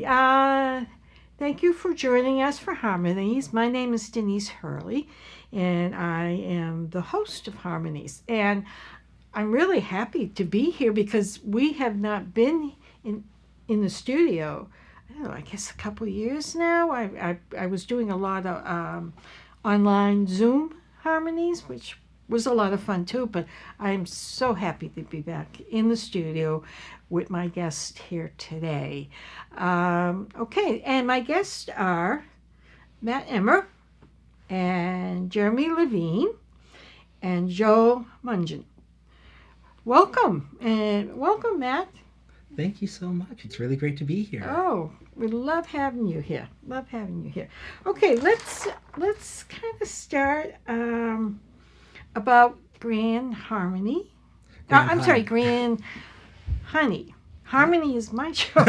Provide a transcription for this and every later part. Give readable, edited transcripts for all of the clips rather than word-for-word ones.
Thank you for joining us for Harmonies. My name is Denise Hurley, and I am the host of Harmonies. And I'm really happy to be here because we have not been in the studio, I don't know, I guess a couple of years now. I was doing a lot of online Zoom Harmonies, which was a lot of fun too, but I'm so happy to be back in the studio with my guest here today. Okay, and my guests are Matt Emmer and Jeremy Levine and Joel Mungen. Welcome, and welcome, Matt. Thank you so much. It's really great to be here. Oh, we love having you here. Love having you here. Okay, let's kind of start about Grand Harmony. I'm sorry, Grand Honey. Harmony is my show.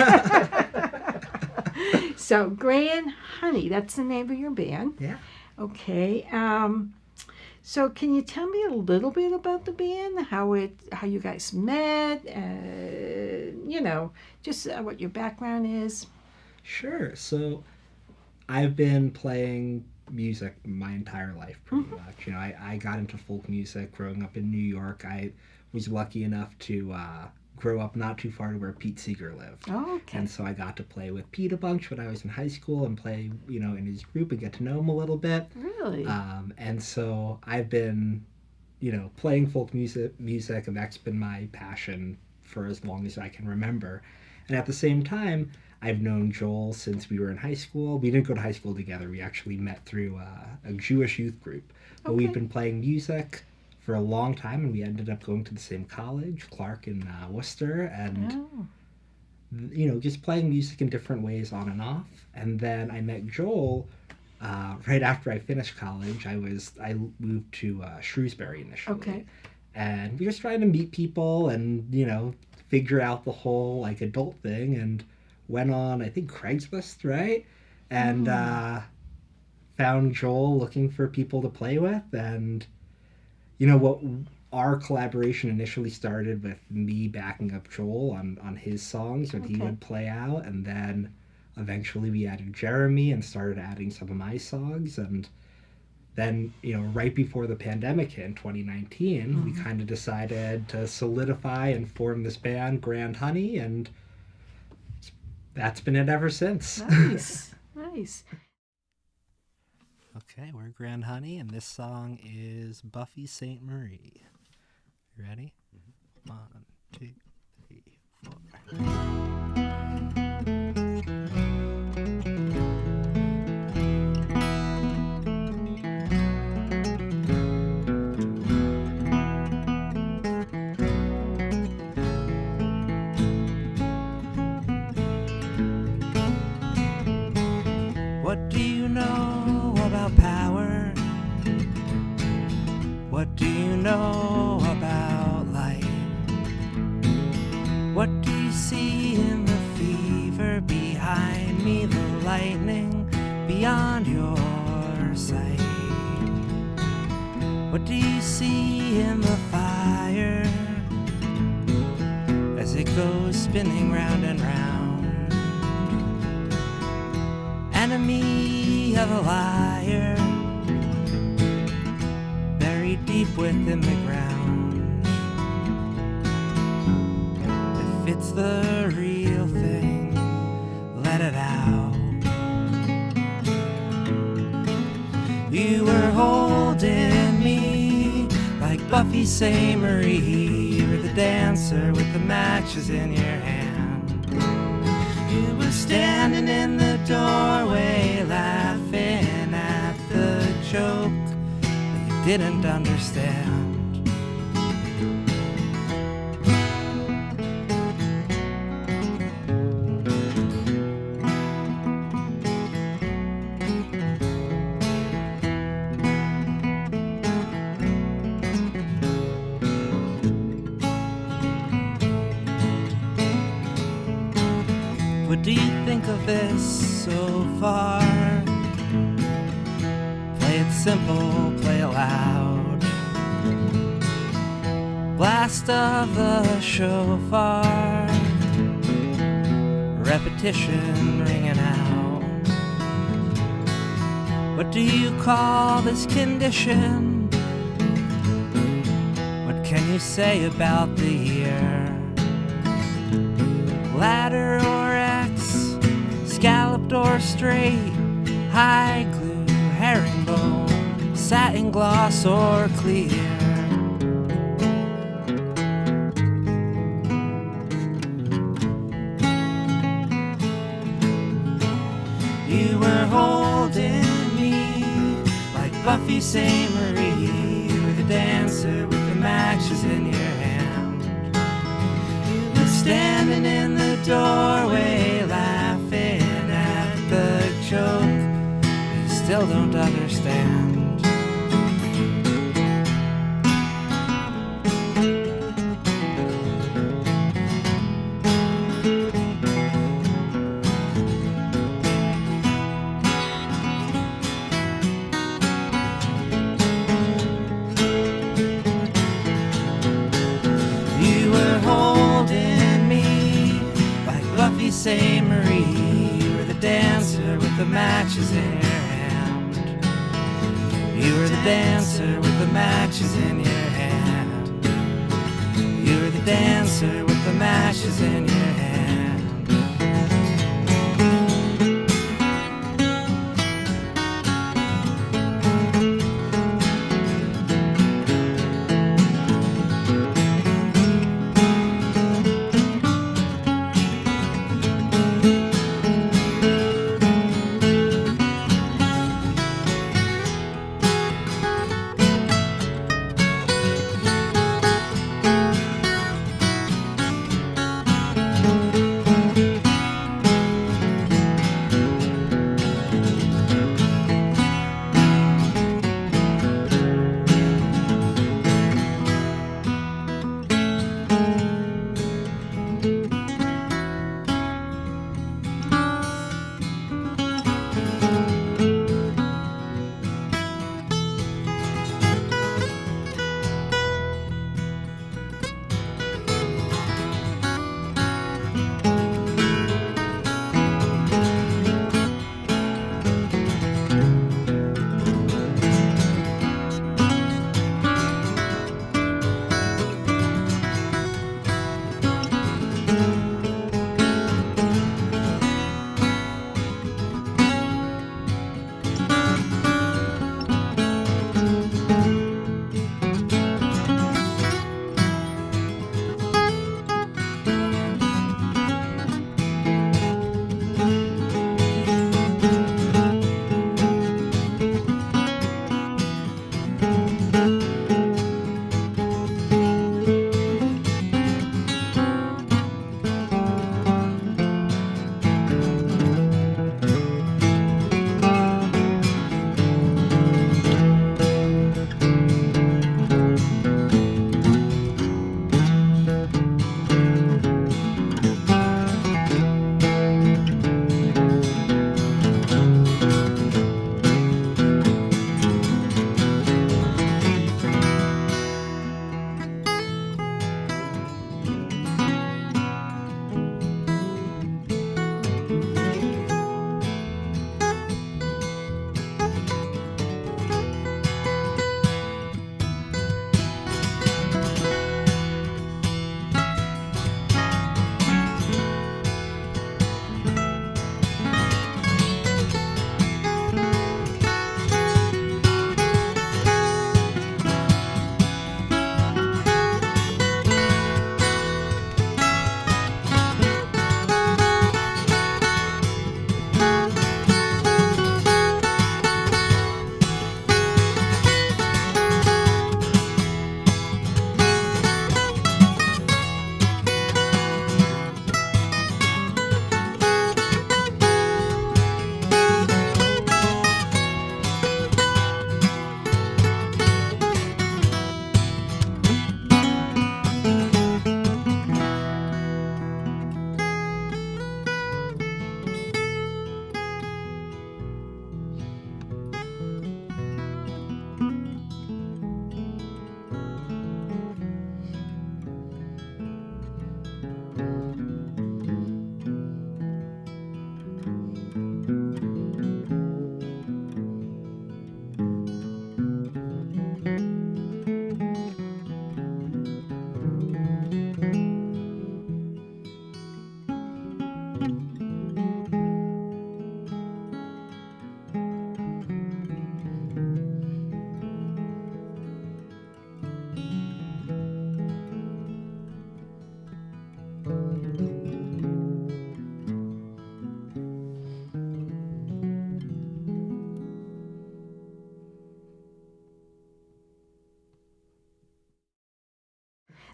So, Grand Honey, that's the name of your band. Yeah. Okay. So, can you tell me a little bit about the band? How you guys met? Just what your background is. Sure. So, I've been playing music my entire life, pretty much. I got into folk music growing up in New York. I was lucky enough to grow up not too far to where Pete Seeger lived. Oh, okay. And so I got to play with Pete a bunch when I was in high school and play, in his group and get to know him a little bit. Really? And so I've been, playing folk music, and that's been my passion for as long as I can remember. And at the same time, I've known Joel since we were in high school. We didn't go to high school together. We actually met through a Jewish youth group. But we've been playing music for a long time, and we ended up going to the same college, Clark in Worcester, and just playing music in different ways on and off. And then I met Joel right after I finished college. I moved to Shrewsbury initially. Okay. And we were just trying to meet people and, figure out the whole adult thing, and went on, I think, Craigslist, right? And found Joel looking for people to play with. And, what our collaboration initially started with me backing up Joel on his songs when he would play out. And then eventually we added Jeremy and started adding some of my songs. And then, right before the pandemic hit in 2019, we kind of decided to solidify and form this band, Grand Honey, and that's been it ever since. Nice. Nice. Okay, we're Grand Honey, and this song is Buffy St. Marie. You ready? 1, 2, 3, 4. What do you know about power? What do you know about light? What do you see in the fever behind me, the lightning beyond your sight? What do you see in the fire as it goes spinning round and round? Enemy of a liar, buried deep within the ground. If it's the real thing, let it out. You were holding me like Buffy St. Marie. You were the dancer with the matches in your hand. You were standing in the doorway, laughing at the joke that you didn't understand. What do you think of this so far? Play it simple, play it loud. Blast of the shofar, repetition ringing out. What do you call this condition? What can you say about the year? Ladder or X, scalloped or straight, high glue, herringbone, satin gloss or clear. You were holding me like Buffy St. Marie. You were the dancer with the matches in your hand. You were standing in the doorway laughing at the joke you still don't understand. St. Marie, you were the dancer with the matches in your hand. You were the dancer with the matches in your hand. You were the dancer with the matches in your hand.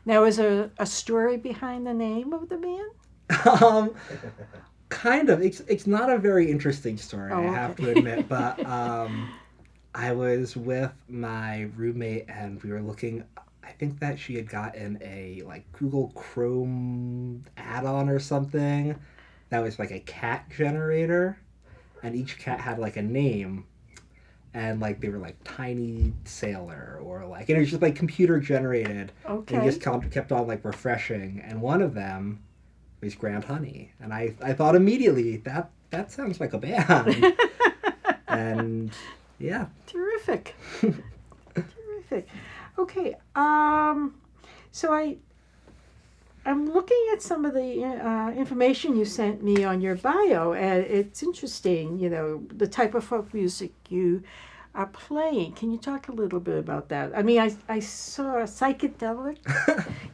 Now, is there a story behind the name of the band? Um, kind of. It's not a very interesting story, Oh, I have okay. to admit, but I was with my roommate and we were looking. I think that she had gotten a like Google Chrome add-on or something that was like a cat generator, and each cat had like a name, and like they were like Tiny Sailor or like, and it was just like computer generated, and Okay. it just kept on like refreshing, and one of them was Grand Honey, and I thought immediately that sounds like a band, and yeah. Terrific. Terrific. Okay. So I'm looking at some of the information you sent me on your bio, and it's interesting. You know, the type of folk music you are playing. Can you talk a little bit about that? I mean, I saw a psychedelic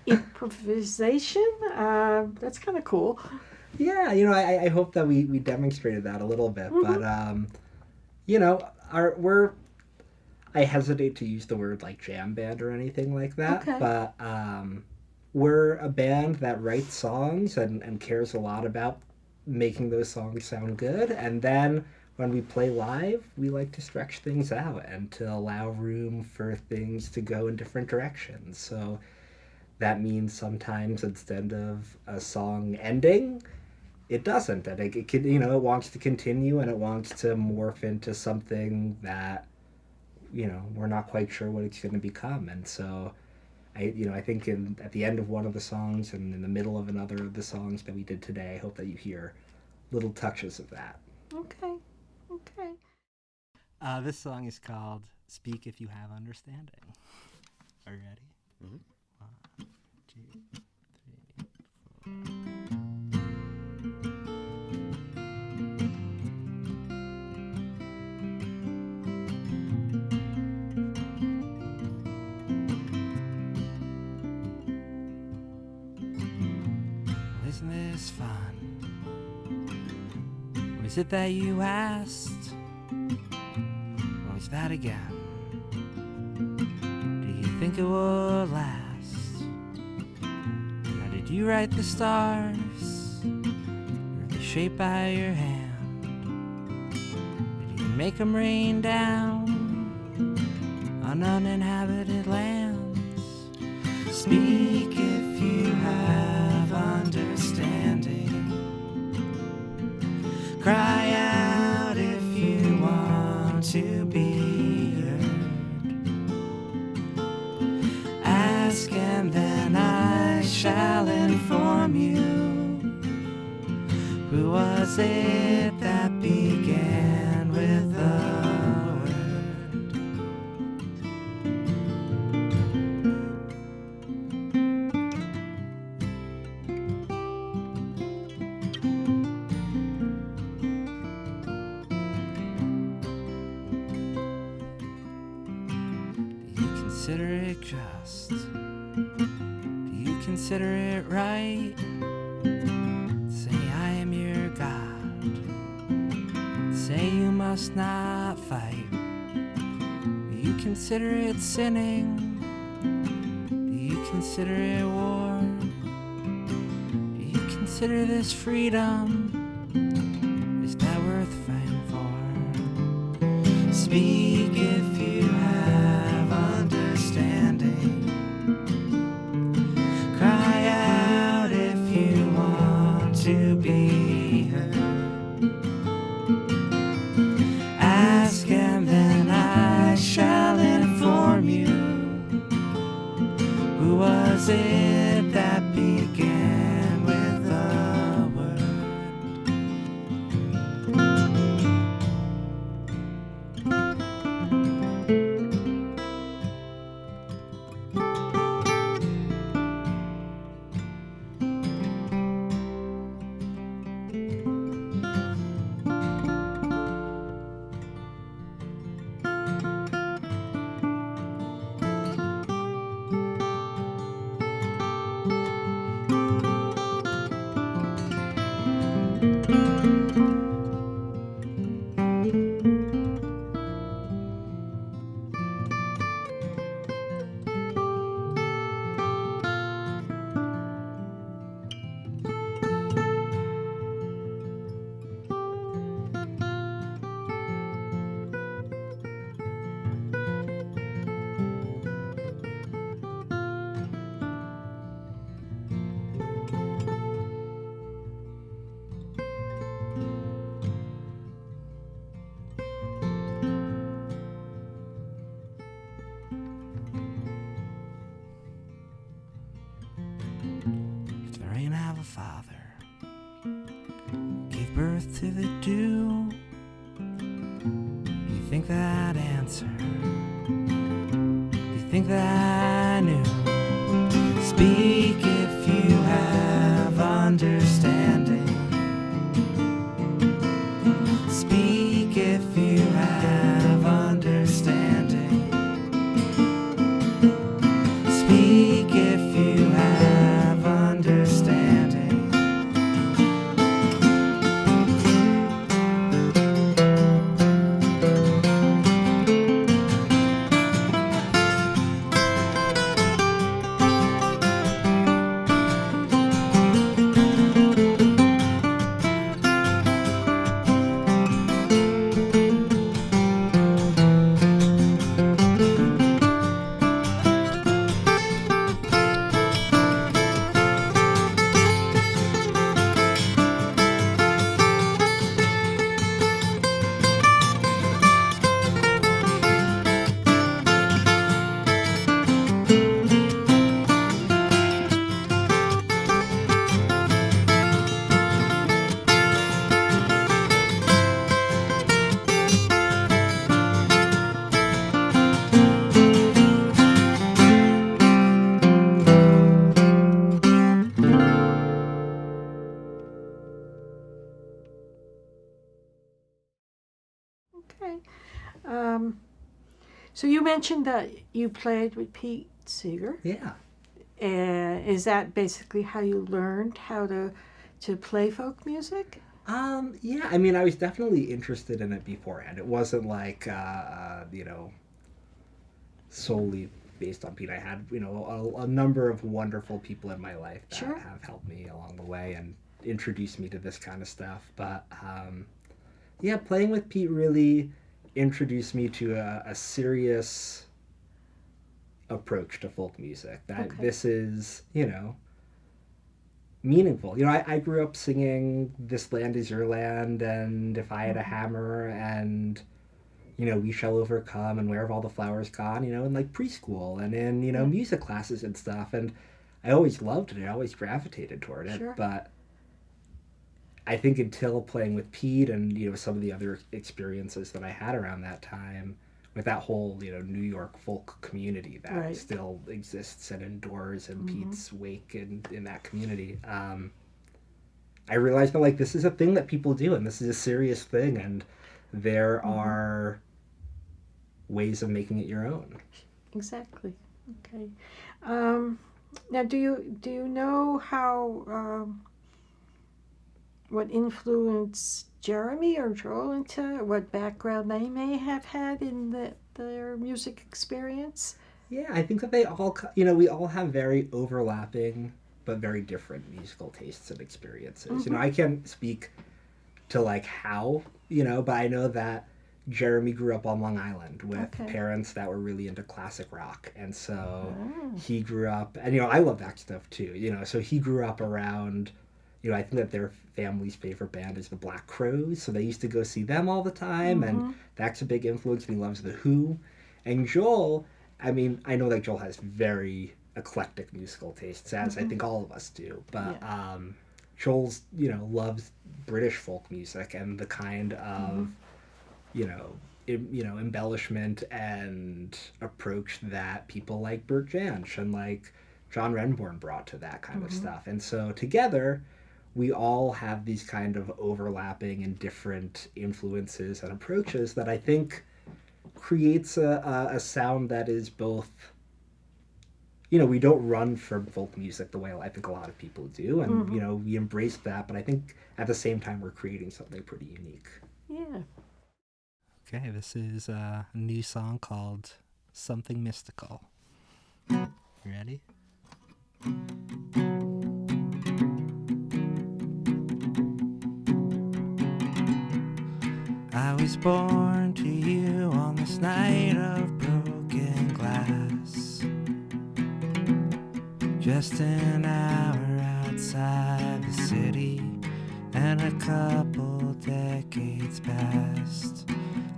improvisation. That's kind of cool. Yeah, I hope that we demonstrated that a little bit, but we're I hesitate to use the word like jam band or anything like that, Okay. but we're a band that writes songs and cares a lot about making those songs sound good, and then when we play live, we like to stretch things out and to allow room for things to go in different directions. So that means sometimes instead of a song ending, it doesn't, and it can, it wants to continue and it wants to morph into something that we're not quite sure what it's going to become. And so I think at the end of one of the songs and in the middle of another of the songs that we did today, I hope that you hear little touches of that. Okay. Okay. This song is called Speak If You Have Understanding. Are you ready? Mm-hmm. 1, 2, 3, 4. Isn't this fun? Was it that you asked? Or was that again? Do you think it will last? Or did you write the stars? Or the shape by your hand? Did you make them rain down on uninhabited lands? Speak if you have understanding. Cry out if you want to be heard. Ask and then I shall inform you. Who was it that began with the word? Consider it just? Do you consider it right? Say I am your God. Say you must not fight. Do you consider it sinning? Do you consider it war? Do you consider this freedom? Is that worth fighting for? Speak if you have understanding. Cry out if you want to be heard. Ask and then I shall inform you. Who was it that began with the word? to the dew. You think that answer? You think that I knew? Speak if you have understanding. Speak if you have understanding. Speak if you have understanding. Okay. So you mentioned that you played with Pete Seeger. Yeah. And is that basically how you learned how to play folk music? Yeah, I mean, I was definitely interested in it beforehand. It wasn't like, solely based on Pete. I had, a number of wonderful people in my life that Sure. have helped me along the way and introduced me to this kind of stuff. But, yeah, playing with Pete really introduced me to a serious approach to folk music. That Okay. this is, meaningful. I grew up singing This Land Is Your Land and If I Had a Hammer and, We Shall Overcome and Where Have All the Flowers Gone, in like preschool and in, Yeah. music classes and stuff. And I always loved it. I always gravitated toward it. Sure. But I think until playing with Pete and, some of the other experiences that I had around that time with that whole, New York folk community that Right. still exists and endures in Pete's wake and in that community, I realized that, like, this is a thing that people do and this is a serious thing and there are ways of making it your own. Exactly. Okay. Now, do you know how what influenced Jeremy or Joel into what background they may have had in their music experience? Yeah, I think that they all, we all have very overlapping but very different musical tastes and experiences. I can't speak to like how, but I know that Jeremy grew up on Long Island with Okay. parents that were really into classic rock. And so Oh. he grew up, and, I love that stuff too, so he grew up around, I think that their family's favorite band is the Black Crowes. So they used to go see them all the time. And that's a big influence. And he loves The Who. And Joel, I mean, I know that Joel has very eclectic musical tastes, as I think all of us do. But Joel's, loves British folk music and the kind of, embellishment and approach that people like Bert Jansch and like John Renbourn brought to that kind of stuff. And so together, we all have these kind of overlapping and different influences and approaches that I think creates a sound that is both, we don't run from folk music the way I think a lot of people do. And, we embrace that. But I think at the same time, we're creating something pretty unique. Yeah. Okay, this is a new song called Something Mystical. You ready? I was born to you on this night of broken glass, just an hour outside the city, and a couple decades passed.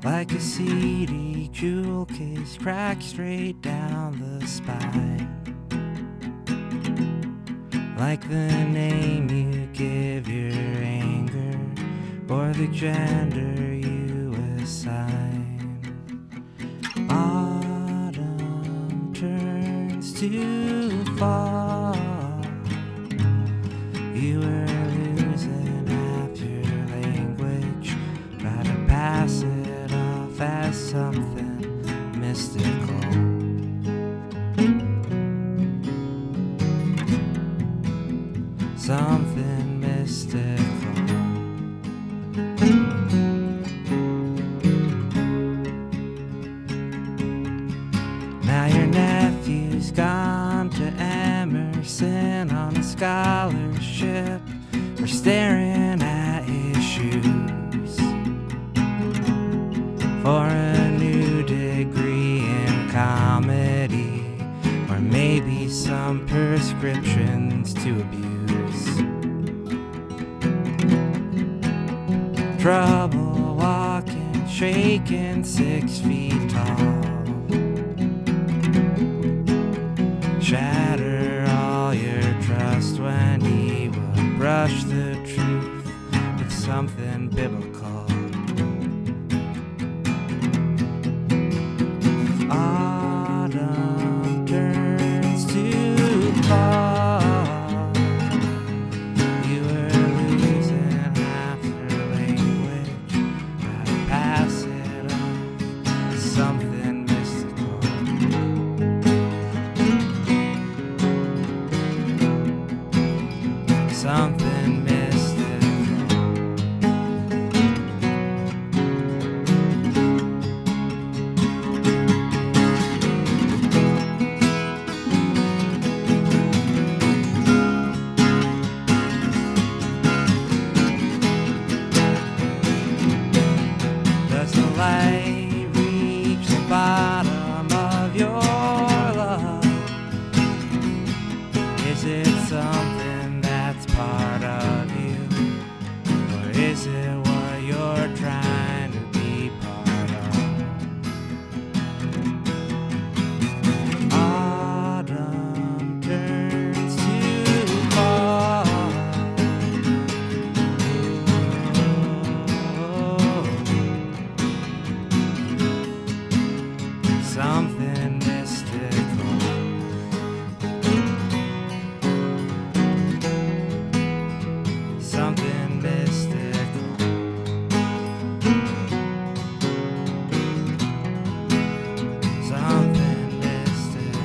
Like a seedy jewel case cracked straight down the spine, like the name you give your anger or the gender you assign. Autumn turns to fall. You were losing half your language, try to pass it off as something mystical. Something mystical. Now your nephew's gone to Emerson on a scholarship for staring at his shoes for a new degree in comedy, or maybe some prescriptions to abuse. Trouble walking, shaking 6 feet tall. Shatter all your trust when he would brush the truth with something biblical. Autumn turns to fall. You were losing half your language, try to pass it off as something mystical. Something mystical. Does the light reach the bottom of your love? Is it something that's part of you? Or is it what you're trying to be part of? Autumn turns to fall. Something mystical. Something mystical. Something mystical.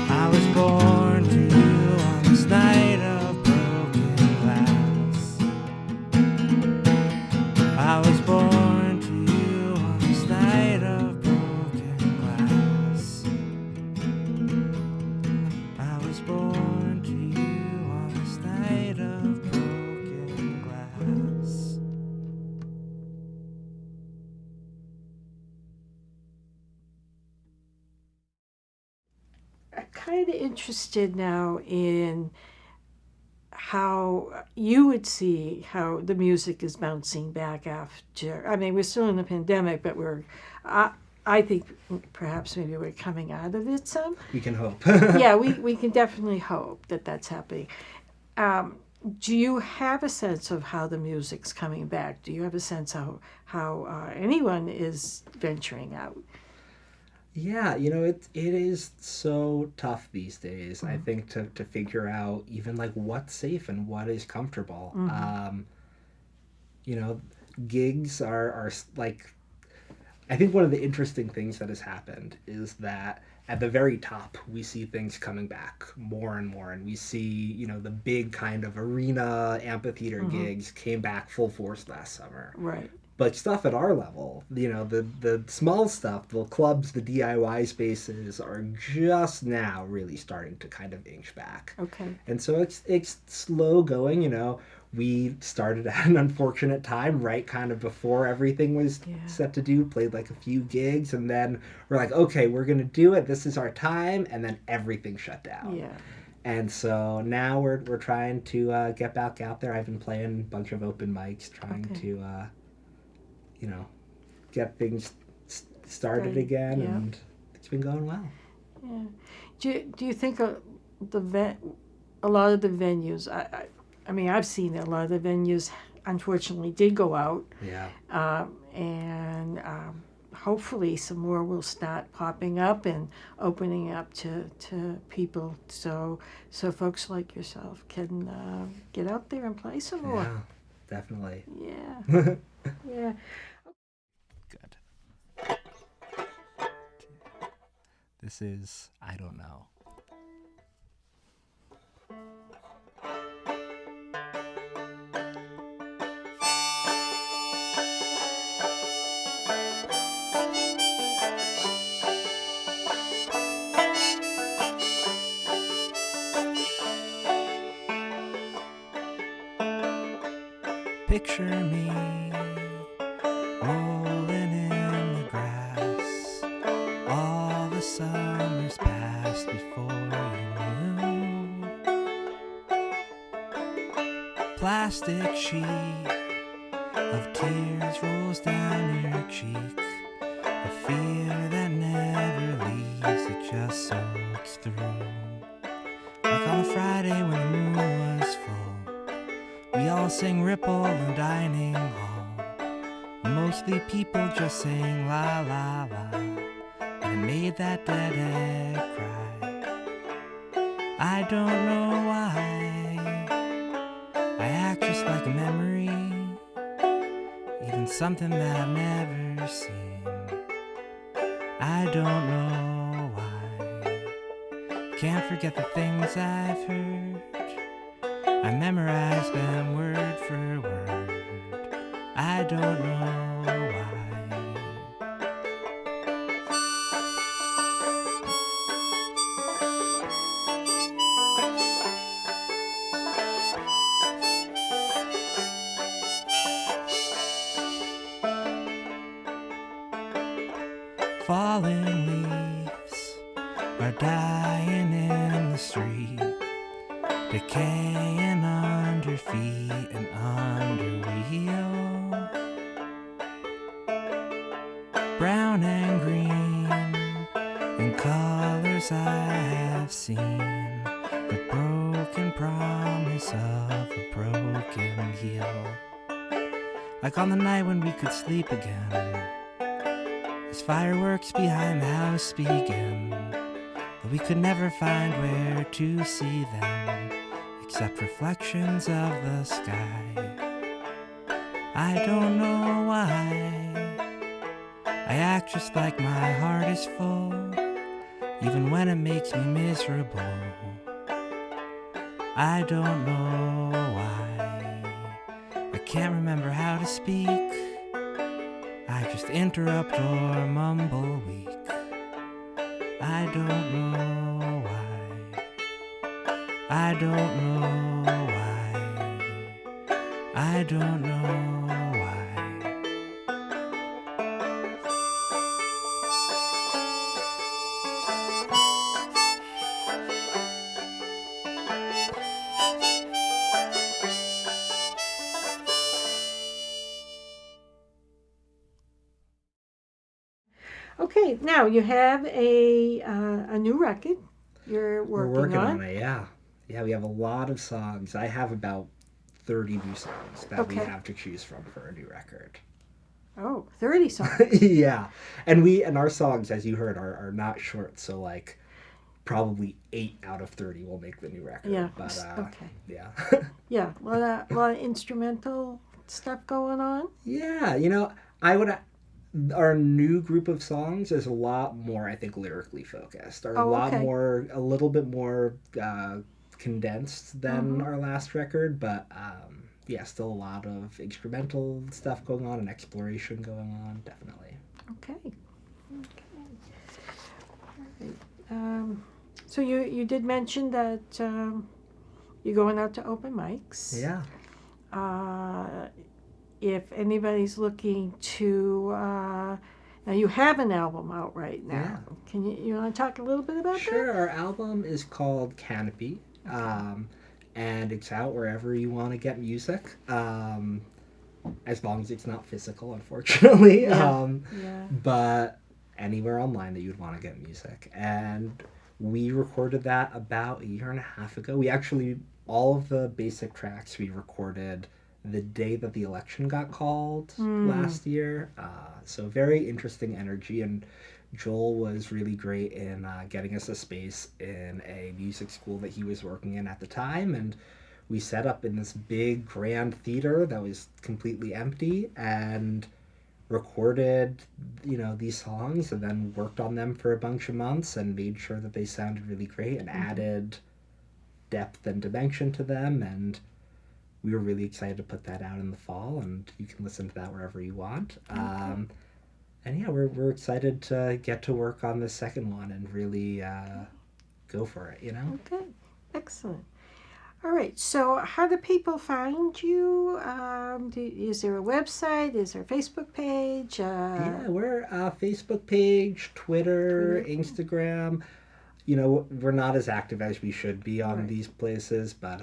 I was born to you on this night of broken glass. I was born to you on this night of broken glass. I was born to you on this night of broken glass. I'm kind of interested now in how you would see how the music is bouncing back after. I mean, we're still in the pandemic, but I think perhaps maybe we're coming out of it some. We can hope. Yeah, we can definitely hope that that's happening. Do you have a sense of how the music's coming back? Do you have a sense how anyone is venturing out? Yeah, it is so tough these days, I think, to figure out even like what's safe and what is comfortable. You know, gigs are like, I think one of the interesting things that has happened is that at the very top we see things coming back more and more, and we see, you know, the big kind of arena amphitheater gigs came back full force last summer. Right. But stuff at our level, you know, the small stuff, the clubs, the DIY spaces are just now really starting to kind of inch back. Okay. And so it's slow going, you know. We started at an unfortunate time, right kind of before everything was set to do, played like a few gigs, and then we're like, okay, we're going to do it. This is our time. And then everything shut down. Yeah. And so now we're trying to get back out there. I've been playing a bunch of open mics, trying to, you know, get things started again, and it's been going well. Yeah. Do you think a lot of the venues, I mean, I've seen a lot of the venues, unfortunately, did go out. Yeah. And hopefully some more will start popping up and opening up to people, so folks like yourself can get out there and play some more. Yeah, definitely. Yeah. Yeah. Good. This is I Don't Know. Picture me rolling in the grass. All the summers passed before you knew. Plastic sheet of tears rolls down your cheek. A fear that never leaves, it just soaks through. Like on a Friday when the moon was full, we all sang Ripple in the dining hall. Mostly people just sang la la la, and it made that dead egg cry. I don't know why I act just like a memory, even something that I've never seen. I don't know why. Can't forget the things I've heard. I memorized them word for word. I don't know why. Falling leaves are dying in the street, decaying under feet and under wheel. Brown and green in colors I have seen, the broken promise of a broken heel. Like on the night when we could sleep again, as fireworks behind the house begin, but we could never find where to see them, except reflections of the sky. I don't know why I act just like my heart is full, even when it makes me miserable. I don't know why I can't remember how to speak. I just interrupt or mumble weak. I don't know why. I don't know why. I don't know why. Okay, now you have a new record you're We're working working on. on it, yeah. Yeah, we have a lot of songs. I have about 30 new songs that we Okay. have to choose from for a new record. Oh, 30 songs. Yeah. And our songs, as you heard, are not short, so like probably 8 out of 30 will make the new record. Yeah. But Okay. yeah. Yeah, a lot of instrumental stuff going on? Yeah, our new group of songs is a lot more, I think, lyrically focused, or a lot okay. more, a little bit more condensed than Mm-hmm. our last record, but yeah, still a lot of instrumental stuff going on and exploration going on, definitely. Okay. All right. So you did mention that you're going out to open mics. Yeah. If anybody's looking to, now you have an album out right now. Yeah. Can you want to talk a little bit about Sure. that? Our album is called Canopy, and it's out wherever you want to get music, as long as it's not physical, unfortunately. Yeah. But anywhere online that you'd want to get music. And we recorded that about a year and a half ago. We actually, all of the basic tracks we recorded the day that the election got called last year. So very interesting energy, and Joel was really great in getting us a space in a music school that he was working in at the time, and we set up in this big grand theater that was completely empty and recorded these songs, and then worked on them for a bunch of months and made sure that they sounded really great and added depth and dimension to them. And we were really excited to put that out in the fall, and you can listen to that wherever you want. And yeah, we're excited to get to work on the second one and really go for it, Okay, excellent. All right, so how do people find you? Is there a website? Is there a Facebook page? Yeah, we're Facebook page, Twitter, Instagram. We're not as active as we should be on these places, but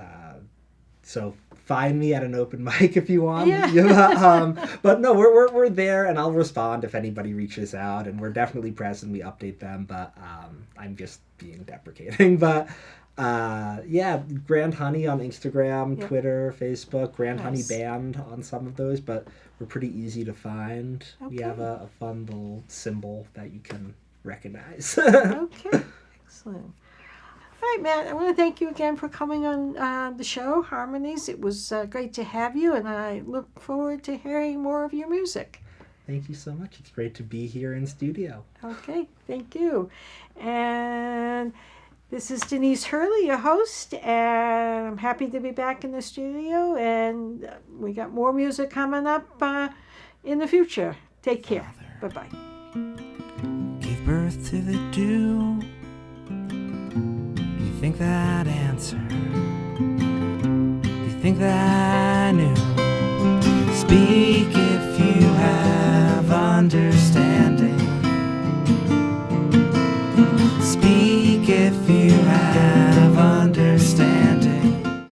so find me at an open mic if you want. Yeah. But no, we're there, and I'll respond if anybody reaches out, and we're definitely present. We update them, but I'm just being deprecating. But yeah, Grand Honey on Instagram, Twitter, Facebook, Grand Honey Band on some of those, but we're pretty easy to find. We have a fun little symbol that you can recognize. Okay, excellent. All right, Matt, I want to thank you again for coming on the show, Harmonies. It was great to have you, and I look forward to hearing more of your music. Thank you so much. It's great to be here in studio. Okay, thank you. And this is Denise Hurley, your host, and I'm happy to be back in the studio, and we got more music coming up in the future. Take care. Bye-bye. Give birth to the dew. Do you think that answer? Do you think that I knew? Speak if you have understanding.